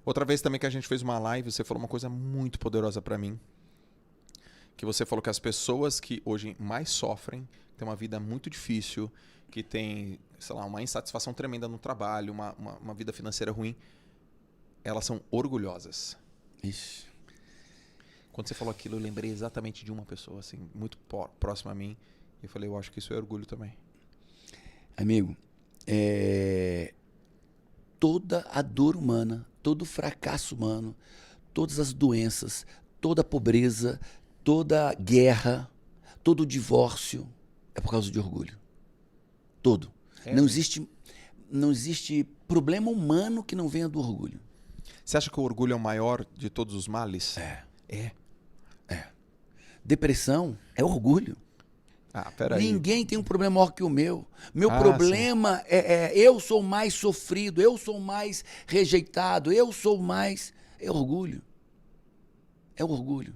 Outra vez também que a gente fez uma live, você falou uma coisa muito poderosa pra mim. Que você falou que as pessoas que hoje mais sofrem, têm uma vida muito difícil, que têm, sei lá, uma insatisfação tremenda no trabalho, uma vida financeira ruim, elas são orgulhosas. Ixi. Quando você falou aquilo, eu lembrei exatamente de uma pessoa, assim, muito próxima a mim. E eu falei, eu acho que isso é orgulho também. Amigo, toda a dor humana, todo o fracasso humano, todas as doenças, toda a pobreza, toda a guerra, todo o divórcio é por causa de orgulho. Todo. Não existe problema humano que não venha do orgulho. Você acha que o orgulho é o maior de todos os males? É. É. Depressão é orgulho. Ah, peraí. Ninguém tem um problema maior que o meu. Meu Ah, problema é eu sou mais sofrido, eu sou mais rejeitado, eu sou mais... É orgulho. É orgulho.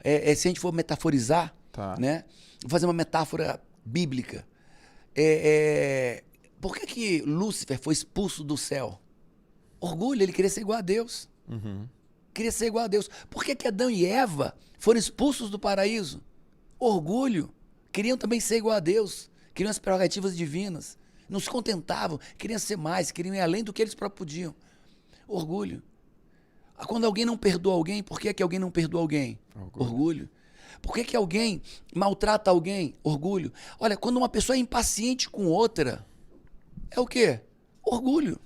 Se a gente for metaforizar, Tá. né? Vou fazer uma metáfora bíblica. Por que Lúcifer foi expulso do céu? Orgulho, ele queria ser igual a Deus. Uhum. Queria ser igual a Deus. Por que Adão e Eva foram expulsos do paraíso? Orgulho. Queriam também ser igual a Deus. Queriam as prerrogativas divinas. Não se contentavam. Queriam ser mais. Queriam ir além do que eles próprios podiam. Orgulho. Quando alguém não perdoa alguém, por que alguém não perdoa alguém? Orgulho. Por que alguém maltrata alguém? Orgulho. Olha, quando uma pessoa é impaciente com outra, é o quê? Orgulho.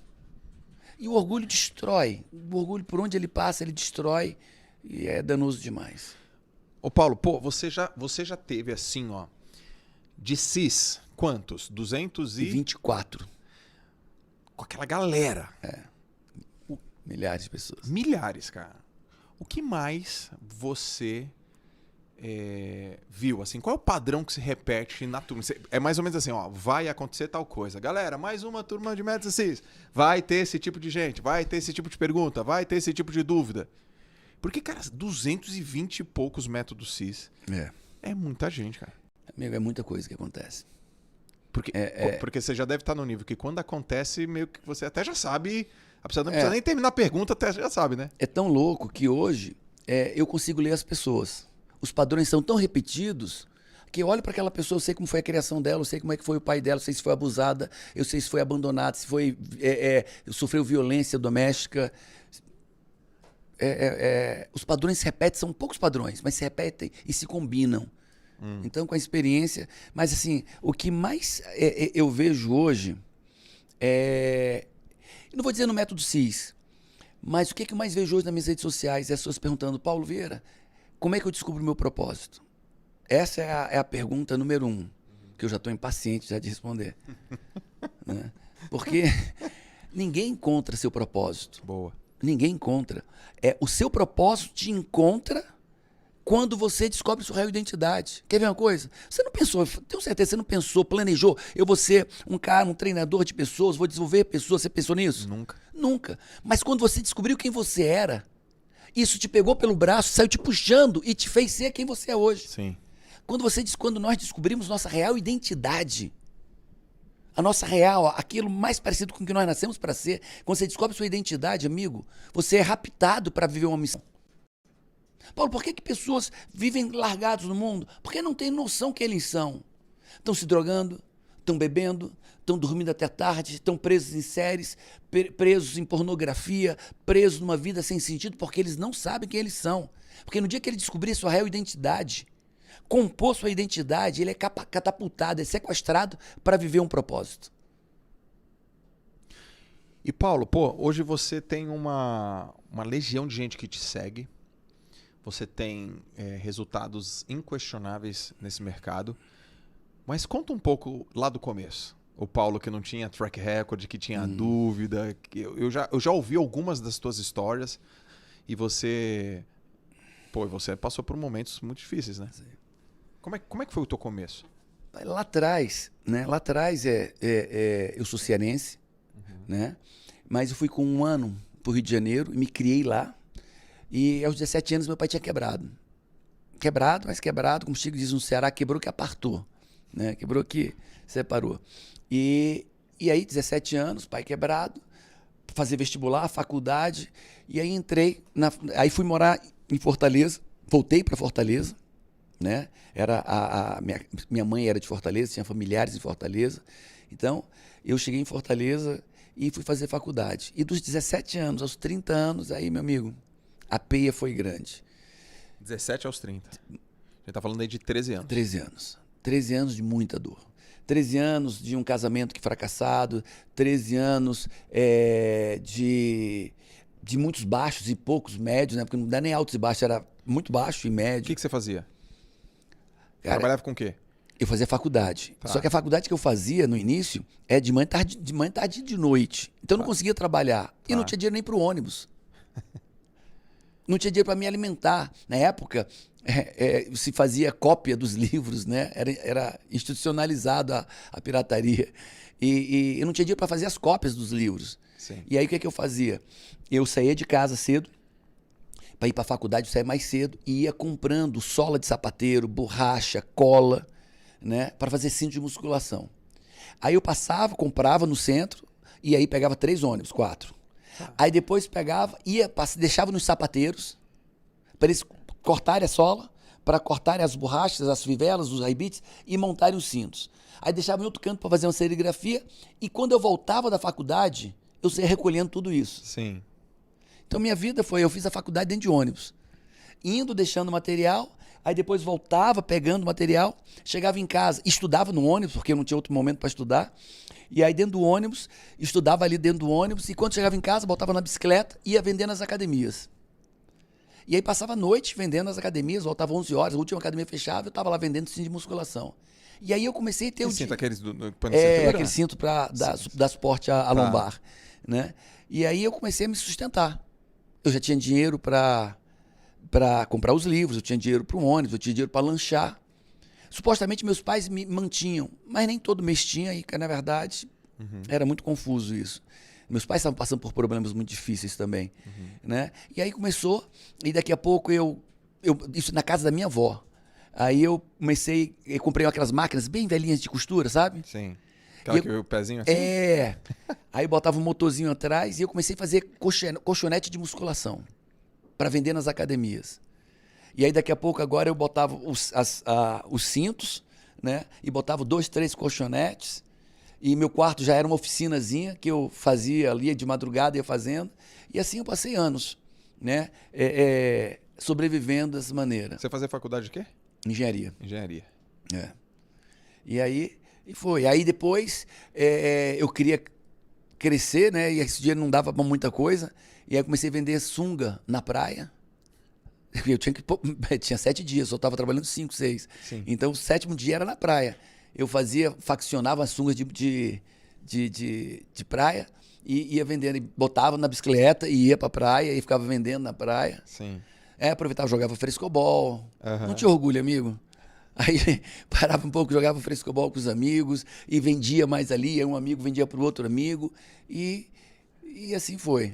E o orgulho destrói. O orgulho, por onde ele passa, ele destrói. E é danoso demais. Ô Paulo, pô, você já teve assim, ó, de cis, quantos? 24. Com aquela galera. Milhares de pessoas. Milhares, cara. O que mais você viu, assim? Qual é o padrão que se repete na turma? É mais ou menos assim, ó, vai acontecer tal coisa. Galera, mais uma turma de métodos cis. Vai ter esse tipo de gente, vai ter esse tipo de pergunta, vai ter esse tipo de dúvida. Porque, cara, 220 e poucos métodos cis. É muita gente, cara. Amigo, é muita coisa que acontece. Porque você já deve estar no nível que quando acontece, meio que você até já sabe. Não precisa nem terminar a pergunta, até já sabe, né? É tão louco que hoje eu consigo ler as pessoas. Os padrões são tão repetidos que eu olho para aquela pessoa, eu sei como foi a criação dela, eu sei como é que foi o pai dela, eu sei se foi abusada, eu sei se foi abandonada, se foi sofreu violência doméstica. Os padrões se repetem, são poucos padrões, mas se repetem e se combinam. Então, com a experiência... Mas, assim, o que mais eu vejo hoje eu não vou dizer no método CIS, mas o que eu mais vejo hoje nas minhas redes sociais é as pessoas perguntando, Paulo Vieira, como é que eu descubro o meu propósito? Essa é a pergunta número 1, que eu já estou impaciente já de responder. Né? Porque ninguém encontra seu propósito. Boa. Ninguém encontra. O seu propósito te encontra quando você descobre sua real identidade. Quer ver uma coisa? Você não pensou, tenho certeza, você não pensou, planejou, eu vou ser um treinador de pessoas, vou desenvolver pessoas, você pensou nisso? Nunca. Nunca. Mas quando você descobriu quem você era, isso te pegou pelo braço, saiu te puxando e te fez ser quem você é hoje. Sim. Quando nós descobrimos nossa real identidade, a nossa real, aquilo mais parecido com o que nós nascemos para ser, quando você descobre sua identidade, amigo, você é raptado para viver uma missão. Paulo, por que pessoas vivem largados no mundo? Porque não têm noção quem eles são. Estão se drogando, estão bebendo, estão dormindo até tarde, estão presos em séries, presos em pornografia, presos numa vida sem sentido, porque eles não sabem quem eles são. Porque no dia que ele descobrir sua real identidade, compor sua identidade, ele é catapultado, é sequestrado para viver um propósito. E Paulo, pô, hoje você tem uma legião de gente que te segue. Você tem resultados inquestionáveis nesse mercado. Mas conta um pouco lá do começo. O Paulo que não tinha track record, que tinha dúvida. Eu já ouvi algumas das tuas histórias. E você passou por momentos muito difíceis, né? Sim. Como é que foi o teu começo? Lá atrás, né? Lá atrás eu sou cearense, né? Mas eu fui com 1 ano pro Rio de Janeiro e me criei lá. E aos 17 anos meu pai tinha quebrado. Quebrado, como o Chico diz no Ceará, quebrou que apartou. Né? Quebrou que separou. E aí, 17 anos, pai quebrado, fazer vestibular, faculdade, e aí entrei, aí fui morar em Fortaleza, voltei para Fortaleza, né? Minha mãe era de Fortaleza, tinha familiares em Fortaleza, então eu cheguei em Fortaleza e fui fazer faculdade. E dos 17 anos aos 30 anos, aí, meu amigo, a peia foi grande. 17 aos 30. A gente tá falando aí de 13 anos. 13 anos. 13 anos de muita dor. 13 anos de um casamento que fracassado, 13 anos de muitos baixos e poucos médios, né? Porque não dá nem altos e baixos, era muito baixo e médio. O que você fazia? Cara, trabalhava com o quê? Eu fazia faculdade. Tá. Só que a faculdade que eu fazia no início é de manhã, tarde e de noite. Então eu não conseguia trabalhar. E não tinha dinheiro nem para o ônibus. Não tinha dinheiro para me alimentar. Na época, se fazia cópia dos livros, né? Era institucionalizado a pirataria. E eu não tinha dinheiro para fazer as cópias dos livros. Sim. E aí o que eu fazia? Eu saía de casa cedo, para ir para a faculdade, eu saía mais cedo e ia comprando sola de sapateiro, borracha, cola, né? Para fazer cinto de musculação. Aí eu passava, comprava no centro e aí pegava 3 ônibus, 4. Aí depois pegava, deixava nos sapateiros, para eles cortarem a sola, para cortarem as borrachas, as fivelas, os raibites e montarem os cintos. Aí deixava em outro canto para fazer uma serigrafia e quando eu voltava da faculdade, eu saía recolhendo tudo isso. Sim. Então minha vida foi, eu fiz a faculdade dentro de ônibus, indo, deixando material, aí depois voltava pegando material, chegava em casa, estudava no ônibus, porque eu não tinha outro momento para estudar, e aí dentro do ônibus, estudava ali dentro do ônibus, e quando chegava em casa, voltava na bicicleta e ia vender nas academias. E aí passava a noite vendendo nas academias, voltava 11 horas, a última academia fechava, eu estava lá vendendo cinto de musculação. E aí eu comecei a ter o cinto, aqueles do aquele cinto para dar suporte à lombar, né? E aí eu comecei a me sustentar. Eu já tinha dinheiro para comprar os livros, eu tinha dinheiro para o ônibus, eu tinha dinheiro para lanchar. Supostamente meus pais me mantinham, mas nem todo mês tinha, e na verdade era muito confuso isso. Meus pais estavam passando por problemas muito difíceis também, né? E aí começou, e daqui a pouco isso na casa da minha avó. Aí eu comprei aquelas máquinas bem velhinhas de costura, sabe? Sim. Aquela que o pezinho assim? Aí botava um motorzinho atrás e eu comecei a fazer colchonete de musculação para vender nas academias. E aí daqui a pouco agora eu botava os cintos, né? E botava 2, 3 colchonetes. E meu quarto já era uma oficinazinha que eu fazia ali de madrugada, ia fazendo. E assim eu passei anos, né? Sobrevivendo dessa maneira. Você fazia faculdade de quê? Engenharia. Engenharia. E aí foi. Aí depois eu queria crescer, né? E esse dinheiro não dava para muita coisa. E aí eu comecei a vender sunga na praia. Eu tinha 7 dias, eu estava trabalhando 5, 6. Sim. Então o 7º dia era na praia. Eu faccionava as sungas de praia e ia vendendo. E botava na bicicleta e ia pra praia e ficava vendendo na praia. Sim. Aproveitava, jogava frescobol. Não tinha orgulho, amigo. Aí parava um pouco, jogava frescobol com os amigos e vendia mais ali. Aí um amigo vendia pro outro amigo e assim foi.